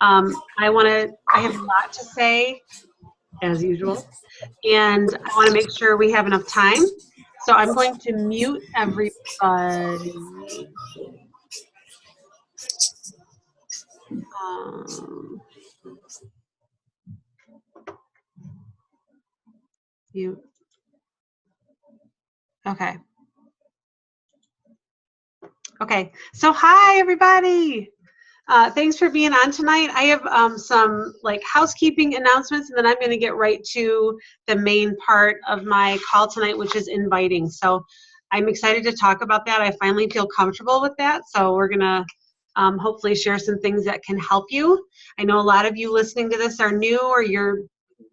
I have a lot to say, as usual, and I want to make sure we have enough time. So I'm going to mute everybody. Mute. Okay. Okay. So hi, everybody. Thanks for being on tonight. I have some like housekeeping announcements, and then I'm going to get right to the main part of my call tonight, which is inviting. So I'm excited to talk about that. I finally feel comfortable with that. So we're going to hopefully share some things that can help you. I know a lot of you listening to this are new, or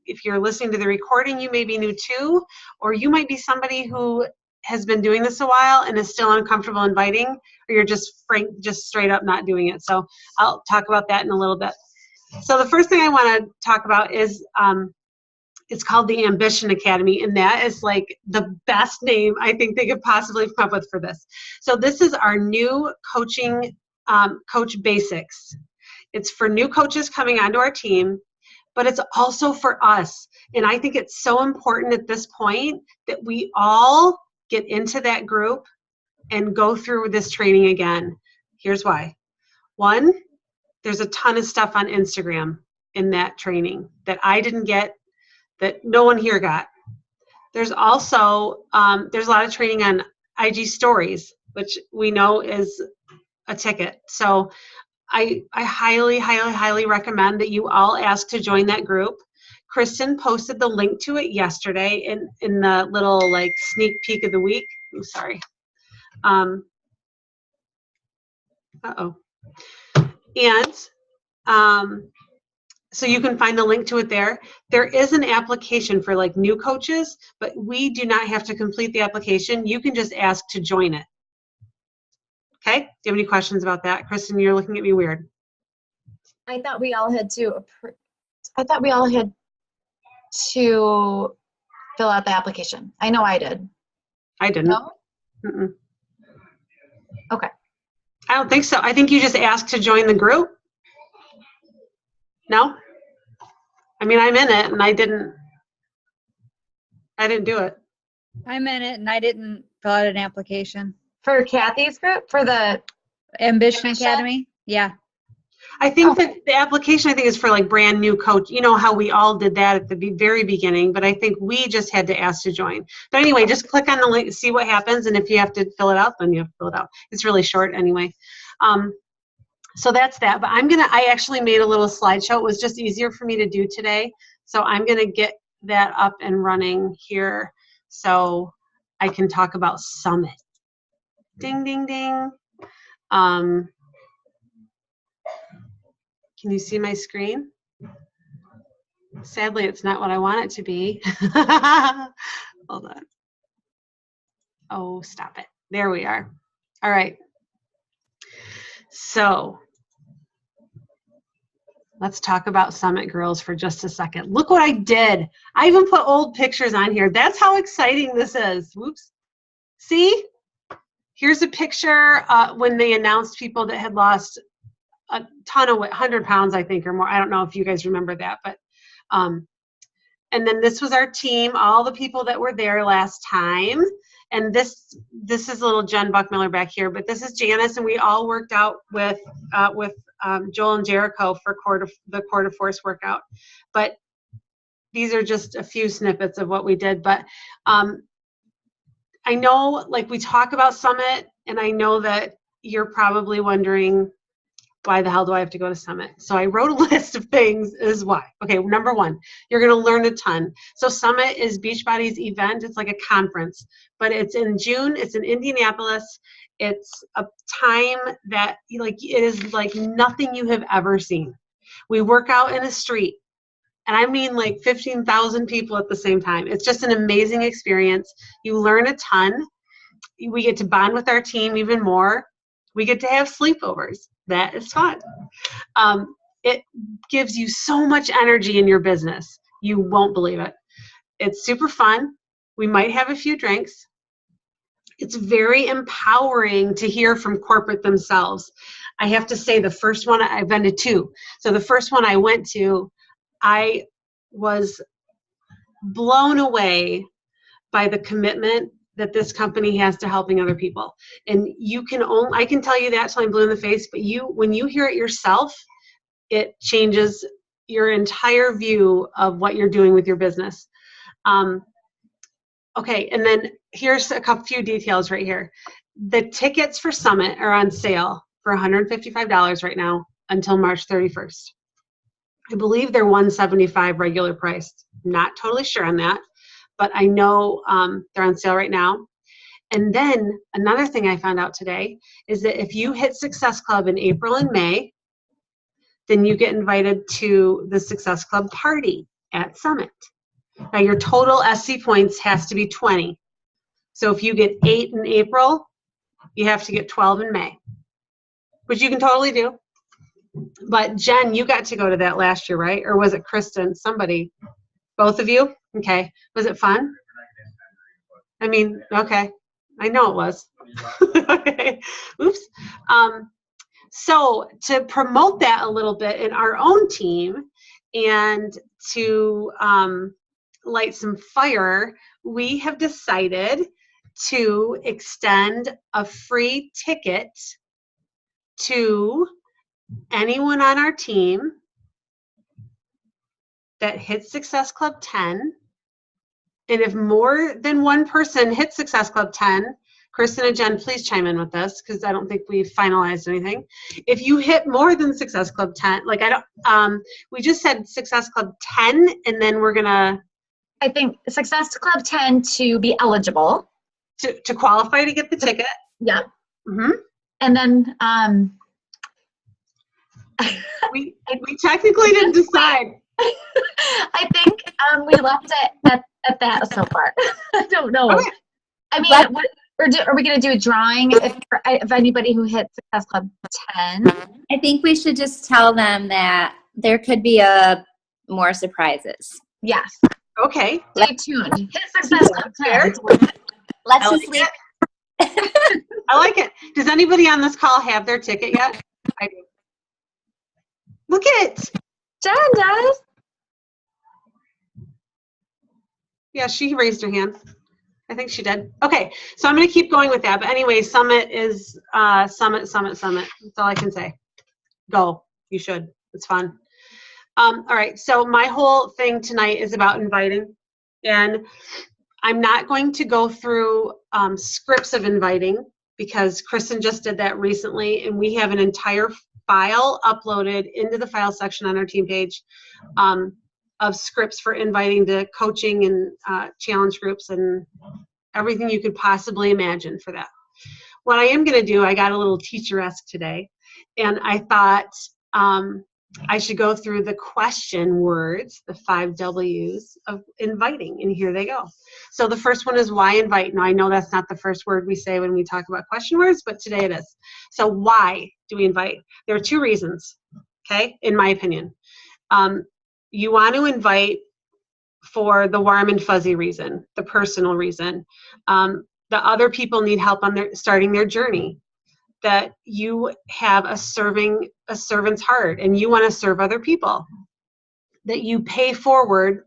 if you're listening to the recording, you may be new too, or you might be somebody who has been doing this a while and is still uncomfortable inviting, or you're just straight up not doing it. So I'll talk about that in a little bit. So the first thing I want to talk about is it's called the Ambition Academy, and that is like the best name I think they could possibly come up with for this. So this is our new coaching, Coach Basics. It's for new coaches coming onto our team, but it's also for us. And I think it's so important at this point that we all get into that group and go through this training again. Here's why. One, there's a ton of stuff on Instagram in that training that I didn't get, that no one here got. There's also, there's a lot of training on IG stories, which we know is a ticket. So I highly, highly, highly recommend that you all ask to join that group. Kristen posted the link to it yesterday in the little like sneak peek of the week. I'm sorry. And so you can find the link to it there. There is an application for like new coaches, but we do not have to complete the application. You can just ask to join it. Okay, do you have any questions about that? Kristen, you're looking at me weird. I thought we all had to fill out the application. I know I did. I didn't. No? Mm-mm. Okay. I don't think so. I think you just asked to join the group. No? I mean, I'm in it and I didn't do it. I'm in it and I didn't fill out an application. For Kathy's group? For the Ambition Academy? Yeah. I think that the application, I think, is for like brand new coach. You know how we all did that at the very beginning, but I think we just had to ask to join. But anyway, just click on the link, see what happens, and if you have to fill it out, then you have to fill it out. It's really short anyway. So that's that. But I actually made a little slideshow. It was just easier for me to do today. So I'm going to get that up and running here so I can talk about Summit. Ding, ding, ding. Can you see my screen? Sadly, it's not what I want it to be. Hold on. Oh, stop it. There we are. All right. So let's talk about Summit Girls for just a second. Look what I did. I even put old pictures on here. That's how exciting this is. Whoops. See? Here's a picture when they announced people that had lost a ton of 100 pounds, I think, or more. I don't know if you guys remember that, but and then this was our team, all the people that were there last time. And this is little Jen Buckmiller back here, but this is Janice, and we all worked out with Joel and Jericho for the Core to Force workout. But these are just a few snippets of what we did. But I know, like, we talk about Summit, and I know that you're probably wondering, why the hell do I have to go to Summit? So I wrote a list of things is why. Okay, number one, you're going to learn a ton. So Summit is Beachbody's event. It's like a conference, but it's in June. It's in Indianapolis. It's a time that it is like nothing you have ever seen. We work out in a street, and I mean like 15,000 people at the same time. It's just an amazing experience. You learn a ton. We get to bond with our team even more. We get to have sleepovers. That is fun. It gives you so much energy in your business. You won't believe it. It's super fun. We might have a few drinks. It's very empowering to hear from corporate themselves. I have to say the first one, I've been to 2. So the first one I went to, I was blown away by the commitment that this company has to helping other people. And I can tell you that till I'm blue in the face, but when you hear it yourself, it changes your entire view of what you're doing with your business. Okay, and then here's a few details right here. The tickets for Summit are on sale for $155 right now until March 31st. I believe they're $175 regular priced. Not totally sure on that, but I know they're on sale right now. And then another thing I found out today is that if you hit Success Club in April and May, then you get invited to the Success Club party at Summit. Now your total SC points has to be 20. So if you get 8 in April, you have to get 12 in May, which you can totally do. But Jen, you got to go to that last year, right? Or was it Kristen? Somebody? Both of you? Okay. Was it fun? I mean, okay. I know it was. Okay. Oops. So to promote that a little bit in our own team and to light some fire, we have decided to extend a free ticket to anyone on our team that hits Success Club 10. And if more than one person hits Success Club 10, Kristen and Jen, please chime in with this because I don't think we've finalized anything. If you hit more than Success Club 10, we just said Success Club 10, and then we're gonna. I think Success Club 10 to be eligible. To qualify to get the ticket. Yeah. Mm-hmm. And then we technically didn't decide. I think we left it at that so far. I don't know. Okay. I mean, are we going to do a drawing if anybody who hits Success Club 10? I think we should just tell them that there could be more surprises. Yes. Okay. Stay tuned. Hit Success Club 10. Let's just leave. I like it. Does anybody on this call have their ticket yet? I do. Look at it. Jen does. Yeah, she raised her hand. I think she did. Okay, so I'm going to keep going with that. But anyway, Summit is Summit. That's all I can say. Go. You should. It's fun. All right, so my whole thing tonight is about inviting. And I'm not going to go through scripts of inviting because Kristen just did that recently, and we have an entire file uploaded into the file section on our team page of scripts for inviting to coaching and challenge groups and everything you could possibly imagine for that. What I am going to do, I got a little teacher-esque today, and I thought I should go through the question words, the 5 W's of inviting, and here they go. So the first one is why invite. Now I know that's not the first word we say when we talk about question words, but today it is. So why do we invite? There are 2 reasons, okay, in my opinion. You want to invite for the warm and fuzzy reason, the personal reason. The other people need help on starting their journey. That you have a servant's heart and you want to serve other people. That you pay forward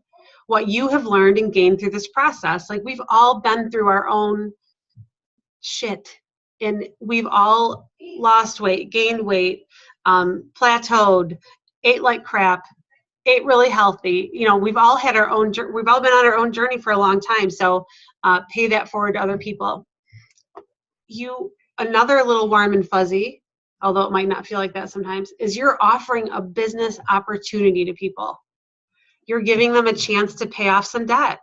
what you have learned and gained through this process. Like we've all been through our own shit and we've all lost weight, gained weight, plateaued, ate like crap, ate really healthy. You know, we've all had we've all been on our own journey for a long time. So pay that forward to other people. Another little warm and fuzzy, although it might not feel like that sometimes, is you're offering a business opportunity to people. You're giving them a chance to pay off some debt,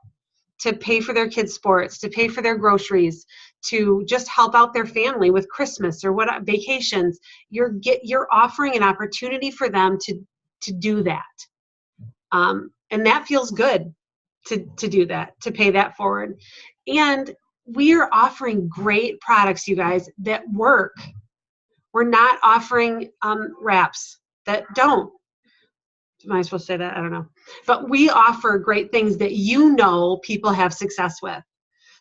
to pay for their kids' sports, to pay for their groceries, to just help out their family with Christmas or vacations. You're offering an opportunity for them to do that. And that feels good to do that, to pay that forward. And we are offering great products, you guys, that work. We're not offering wraps that don't. Am I supposed to say that? I don't know. But we offer great things that people have success with.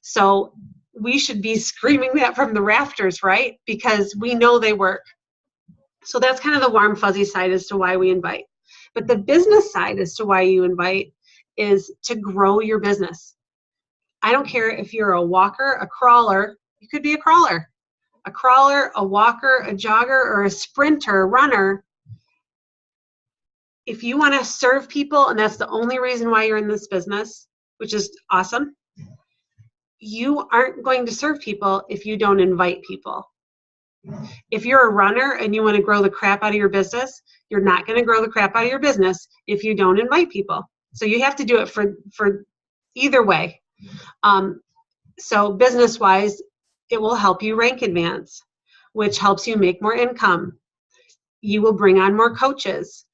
So we should be screaming that from the rafters, right? Because we know they work. So that's kind of the warm, fuzzy side as to why we invite. But the business side as to why you invite is to grow your business. I don't care if you're a walker, a crawler. You could be a crawler, a walker, a jogger, or a sprinter, runner. If you want to serve people, and that's the only reason why you're in this business, which is awesome, you aren't going to serve people if you don't invite people. If you're a runner and you want to grow the crap out of your business, you're not going to grow the crap out of your business if you don't invite people. So you have to do it for either way. So business-wise, it will help you rank advance, which helps you make more income. You will bring on more coaches.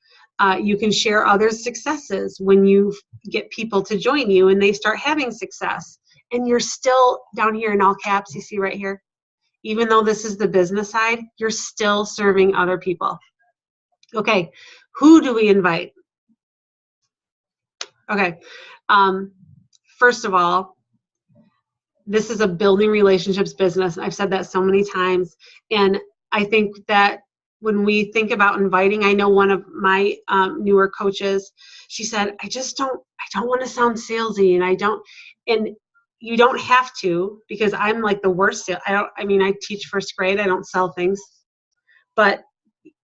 You can share others' successes when you get people to join you and they start having success. And you're still down here in all caps, you see right here. Even though this is the business side, you're still serving other people. Okay, who do we invite? Okay, first of all, this is a building relationships business. I've said that so many times. And I think that when we think about inviting, I know one of my newer coaches, she said, I don't want to sound salesy, and you don't have to, because I'm like the worst. I teach first grade. I don't sell things, but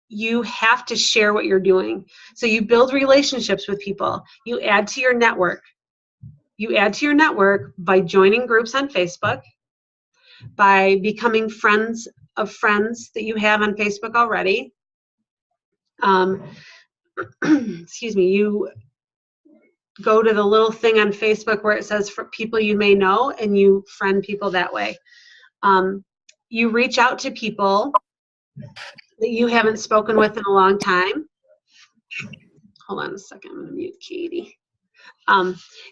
you have to share what you're doing. So you build relationships with people. You add to your network. You add to your network by joining groups on Facebook, by becoming friends of friends that you have on Facebook already. Excuse me, you go to the little thing on Facebook where it says for people you may know, and you friend people that way. You reach out to people that you haven't spoken with in a long time. Hold on a second, I'm going to mute Katie.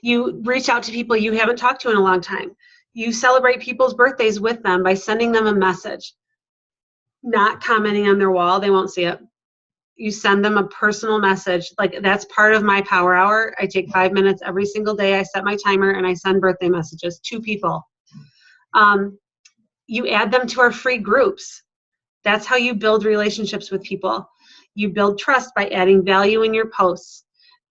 You reach out to people you haven't talked to in a long time. You celebrate people's birthdays with them by sending them a message, not commenting on their wall. They won't see it. You send them a personal message. Like, that's part of my power hour. I take 5 minutes every single day. I set my timer and I send birthday messages to people. You add them to our free groups. That's how you build relationships with people. You build trust by adding value in your posts.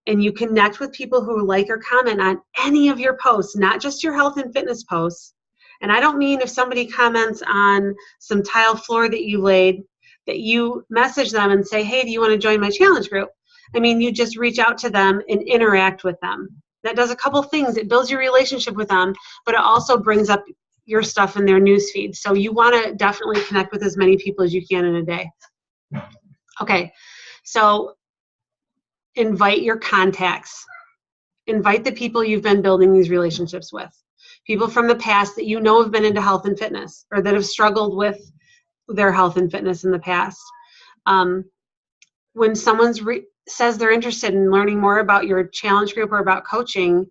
And you connect with people who like or comment on any of your posts, not just your health and fitness posts. And I don't mean if somebody comments on some tile floor that you laid, that you message them and say, hey, do you want to join my challenge group? I mean, you just reach out to them and interact with them. That does a couple things. It builds your relationship with them, but it also brings up your stuff in their newsfeed. So you want to definitely connect with as many people as you can in a day. Okay, so invite your contacts. Invite the people you've been building these relationships with. People from the past that you know have been into health and fitness, or that have struggled with their health and fitness in the past. When someone says they're interested in learning more about your challenge group or about coaching,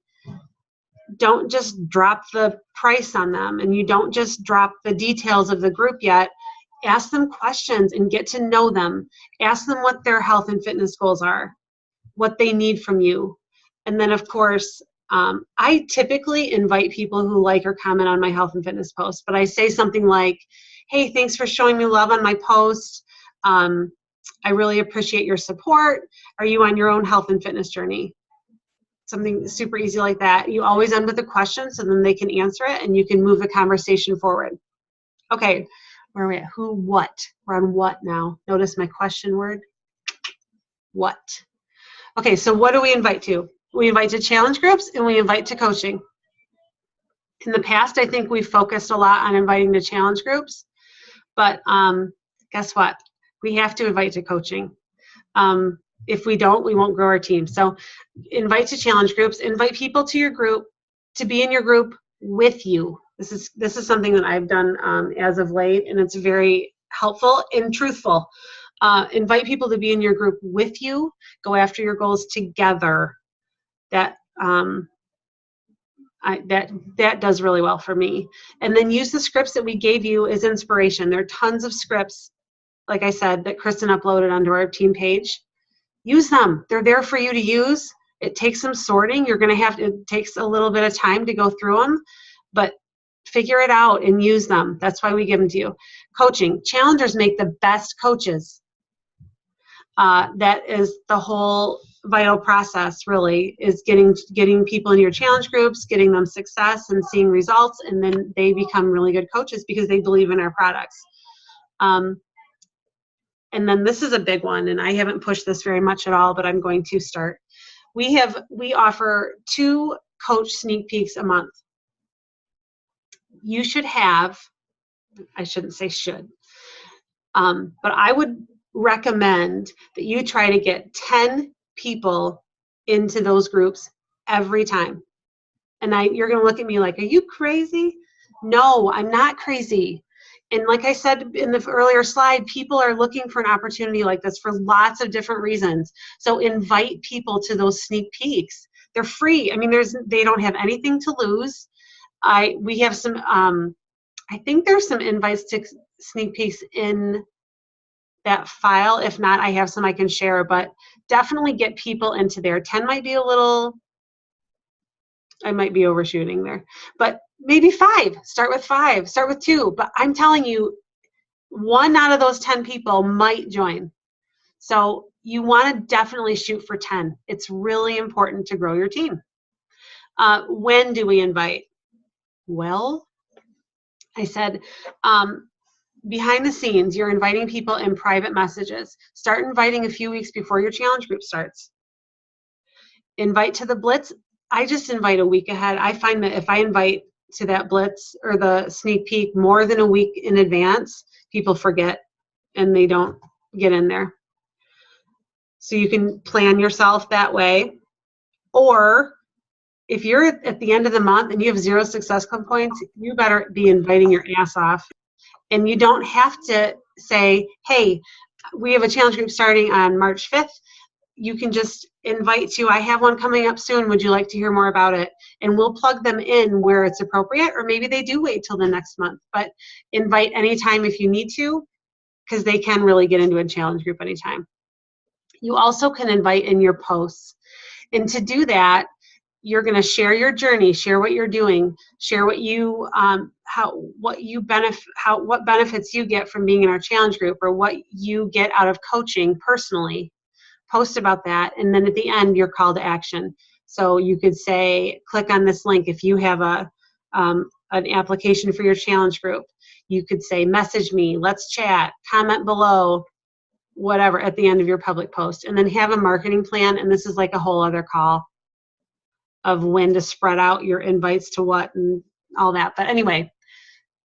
don't just drop the price on them, and you don't just drop the details of the group yet. Ask them questions and get to know them. Ask them what their health and fitness goals are, what they need from you. And then, of course, I typically invite people who like or comment on my health and fitness posts, but I say something like, hey, thanks for showing me love on my post. I really appreciate your support. Are you on your own health and fitness journey? Something super easy like that. You always end with a question so then they can answer it and you can move the conversation forward. Okay, where are we at? Who, what? We're on what now? Notice my question word. What? Okay, so what do we invite to? We invite to challenge groups and we invite to coaching. In the past, I think we focused a lot on inviting to challenge groups, but guess what? We have to invite to coaching. If we don't, we won't grow our team. So invite to challenge groups, invite people to your group, to be in your group with you. This is something that I've done as of late, and it's very helpful and truthful. Invite people to be in your group with you. Go after your goals together. That does really well for me. And then use the scripts that we gave you as inspiration. There are tons of scripts, like I said, that Kristen uploaded onto our team page. Use them. They're there for you to use. It takes some sorting. It takes a little bit of time to go through them, but figure it out and use them. That's why we give them to you. Coaching. Challengers make the best coaches. That is the whole vital process, really, is getting people in your challenge groups, getting them success and seeing results, and then they become really good coaches because they believe in our products. And then this is a big one, and I haven't pushed this very much at all, but I'm going to start. We offer 2 coach sneak peeks a month. You should have, I shouldn't say should, but I would recommend that you try to get 10 people into those groups every time. And you're going to look at me like, are you crazy? No, I'm not crazy. And like I said in the earlier slide, people are looking for an opportunity like this for lots of different reasons. So invite people to those sneak peeks. They're free. I mean, they don't have anything to lose. We have some, I think there's some invites to sneak peeks in that file. If not, I have some I can share, but definitely get people into there. 10 might be a little, I might be overshooting there, but maybe 5. Start with 5, start with 2. But I'm telling you, 1 out of those 10 people might join. So you want to definitely shoot for 10. It's really important to grow your team. When do we invite? Well, I said, behind the scenes, you're inviting people in private messages. Start inviting a few weeks before your challenge group starts. Invite to the Blitz. I just invite a week ahead. I find that if I invite to that Blitz or the sneak peek more than a week in advance, people forget and they don't get in there. So you can plan yourself that way. Or if you're at the end of the month and you have 0 Success Club points, you better be inviting your ass off. And you don't have to say, hey, we have a challenge group starting on March 5th. You can just invite to, I have one coming up soon. Would you like to hear more about it? And we'll plug them in where it's appropriate, or maybe they do wait till the next month. But invite anytime if you need to, because they can really get into a challenge group anytime. You also can invite in your posts. And to do that, you're going to share your journey, share what you're doing, share what you what benefits you get from being in our challenge group, or what you get out of coaching personally. Post about that, and then at the end, your call to action. So you could say, click on this link if you have an application for your challenge group. You could say, message me, let's chat, comment below, whatever, at the end of your public post. And then have a marketing plan, and this is like a whole other call of when to spread out your invites to what and all that. But anyway,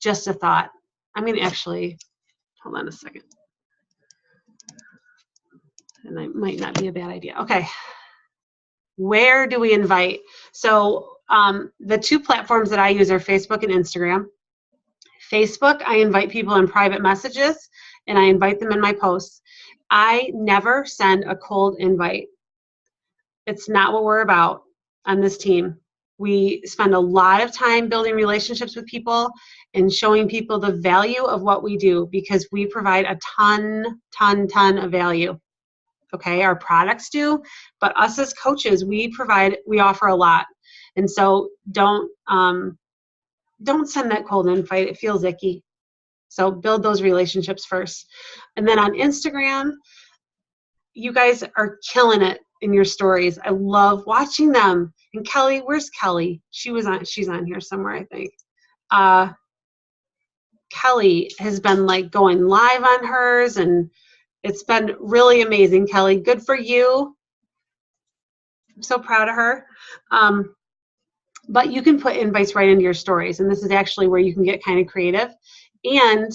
just a thought. I'm going to actually, hold on a second. And that might not be a bad idea. Okay. Where do we invite? So the 2 platforms that I use are Facebook and Instagram. Facebook, I invite people in private messages, and I invite them in my posts. I never send a cold invite. It's not what we're about on this team. We spend a lot of time building relationships with people and showing people the value of what we do, because we provide a ton of value. Okay, our products do, but us as coaches, we offer a lot. And so don't send that cold invite. It feels icky. So build those relationships first. And then on Instagram, you guys are killing it in your stories. I love watching them. And Kelly, where's Kelly? She's on here somewhere, I think. Kelly has been like going live on hers, and it's been really amazing, Kelly. Good for you. I'm so proud of her. But you can put invites right into your stories, and this is actually where you can get kind of creative. And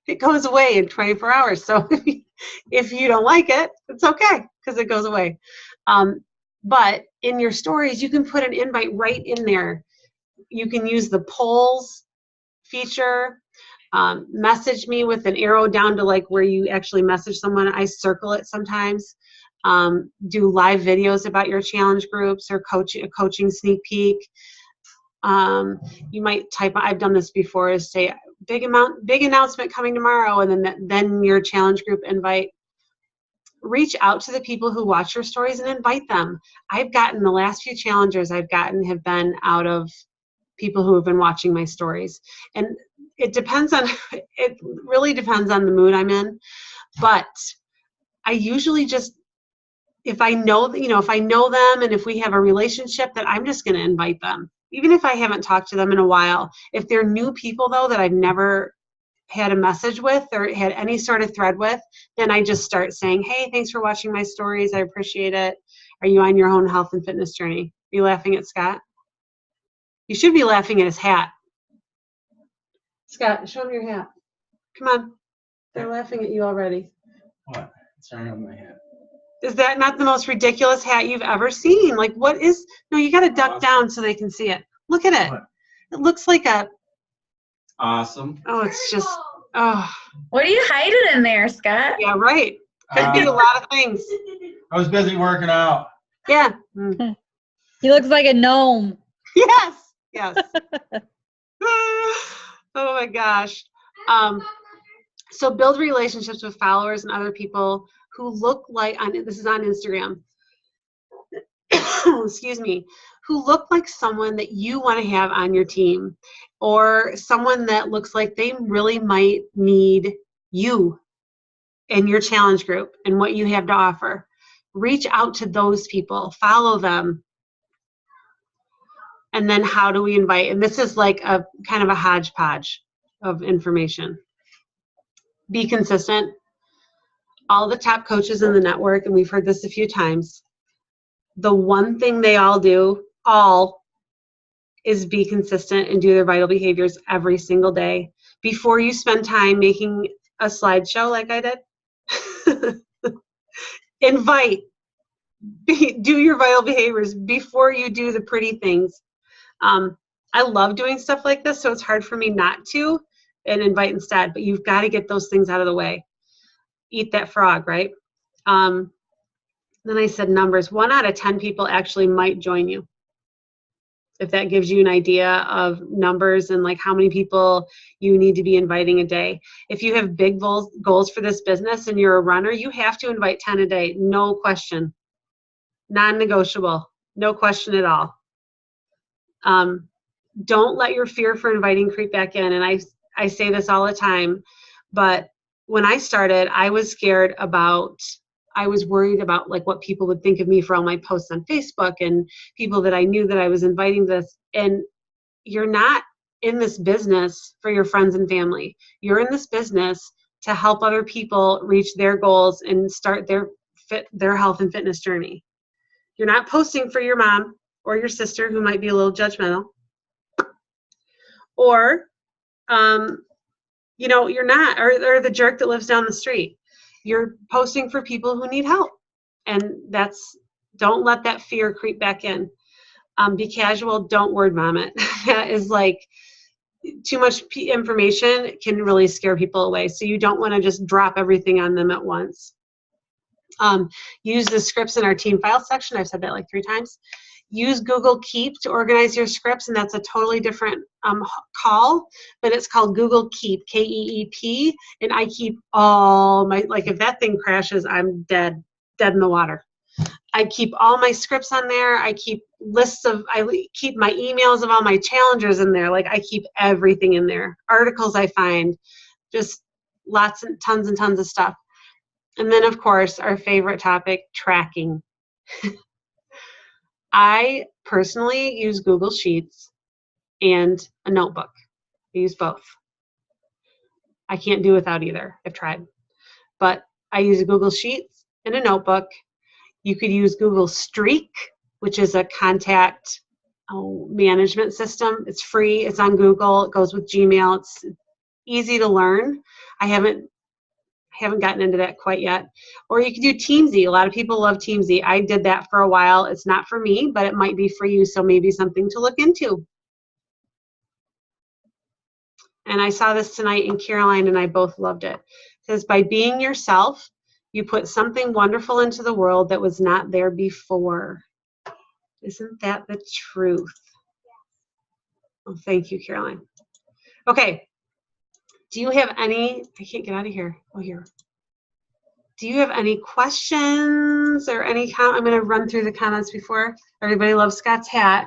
it goes away in 24 hours. So if you don't like it, it's okay, because it goes away. But in your stories, you can put an invite right in there. You can use the polls feature. Message me with an arrow down to like where you actually message someone. I circle it sometimes. Do live videos about your challenge groups or a coaching sneak peek. You might type, I've done this before, is say big announcement coming tomorrow, and then your challenge group invite. Reach out to the people who watch your stories and invite them. The last few challengers I've gotten have been out of people who have been watching my stories. And it really depends on the mood I'm in. But I usually just, if I know, if I know them and if we have a relationship, that I'm just going to invite them, even if I haven't talked to them in a while. If they're new people though, that I've never had a message with or had any sort of thread with, then I just start saying, hey, thanks for watching my stories. I appreciate it. Are you on your own health and fitness journey? Are you laughing at Scott? You should be laughing at his hat. Scott, show him your hat. Come on. They're laughing at you already. What? What's wrong with my head? Is that not the most ridiculous hat you've ever seen? Like, what is, no, you got to duck down so they can see it. Look at it. What? It looks like a, Awesome. oh, it's just, oh, What are you hiding in there, Scott? yeah, right. Could be a lot of things. I was busy working out. Yeah. Mm. He looks like a gnome. Yes. Yes. Oh my gosh. So build relationships with followers and other people who look like, this is on Instagram, excuse me, who look like someone that you want to have on your team, or someone that looks like they really might need you in your challenge group and what you have to offer. Reach out to those people, follow them. And then how do we invite? And this is like a kind of a hodgepodge of information. Be consistent. All the top coaches in the network, and we've heard this a few times, the one thing they all do, is be consistent and do their vital behaviors every single day. Before you spend time making a slideshow like I did, invite. Do your vital behaviors before you do the pretty things. I love doing stuff like this, so it's hard for me not to and invite instead, but you've got to get those things out of the way. Eat that frog, right? Then I said numbers. 1 out of 10 people actually might join you. If that gives you an idea of numbers and like how many people you need to be inviting a day. If you have big goals for this business and you're a runner, you have to invite 10 a day, no question. Non-negotiable, no question at all. Don't let your fear for inviting creep back in. And I say this all the time, but when I started, I was worried about like what people would think of me for all my posts on Facebook and people that I knew that I was inviting this. And you're not in this business for your friends and family. You're in this business to help other people reach their goals and start their health and fitness journey. You're not posting for your mom or your sister who might be a little judgmental. Or, you're not, or the jerk that lives down the street. You're posting for people who need help. And don't let that fear creep back in. Be casual, don't word vomit. That is like, too much information can really scare people away. So you don't want to just drop everything on them at once. Use the scripts in our team file section. I've said that like 3 times. Use Google Keep to organize your scripts, and that's a totally different call, but it's called Google Keep, K-E-E-P, and I keep all my, like if that thing crashes, I'm dead in the water. I keep all my scripts on there. I keep I keep my emails of all my challengers in there. Like I keep everything in there. Articles I find, just lots and tons of stuff. And then of course, our favorite topic, tracking. I personally use Google Sheets and a notebook. I use both. I can't do without either. I've tried. But I use Google Sheets and a notebook. You could use Google Streak, which is a contact management system. It's free. It's on Google. It goes with Gmail. It's easy to learn. I haven't gotten into that quite yet. Or you could do Teamsy. A lot of people love Teamsy. I did that for a while. It's not for me, but it might be for you, so maybe something to look into. And I saw this tonight, and Caroline and I both loved it. It says, by being yourself, you put something wonderful into the world that was not there before. Isn't that the truth? Oh, thank you, Caroline. Okay. Do you have any, I can't get out of here. Oh, here. Do you have any questions or any comment? I'm going to run through the comments before. Everybody loves Scott's hat.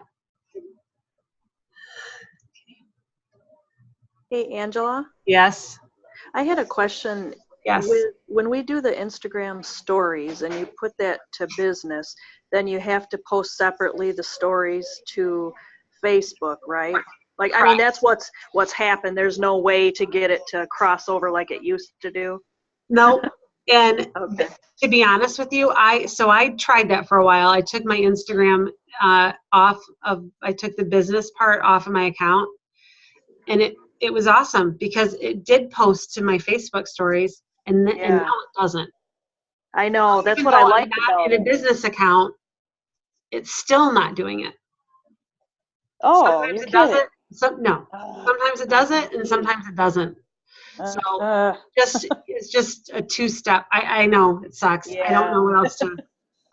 Hey, Angela. Yes. I had a question. Yes. when we do the Instagram stories and you put that to business, then you have to post separately the stories to Facebook, right? Like, I mean, that's what's happened. There's no way to get it to cross over like it used to do. No. And Okay. to be honest with you, I tried that for a while. I took my Instagram I took the business part off of my account, and it was awesome because it did post to my Facebook stories, and now it doesn't. I know. That's Even what I though like I'm not about in a business account, it's still not doing it. Oh, Sometimes you're it does kidding. it. Sometimes it does it, and sometimes it doesn't. So it's just a two-step. I know it sucks. I don't know what else to.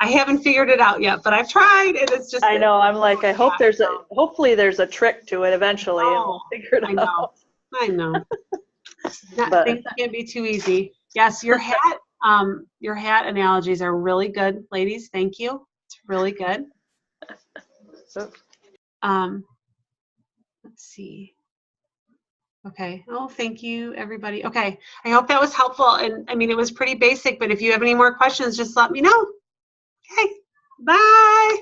I haven't figured it out yet, but I've tried, and it's just. I know. I'm like, hopefully there's a trick to it eventually, and we'll figure it out. I know. But- Things can't be too easy. Yes, your hat analogies are really good, ladies. Thank you. It's really good. Let's see. Okay. Oh, thank you, everybody. Okay. I hope that was helpful. And I mean, it was pretty basic, but if you have any more questions, just let me know. Okay. Bye.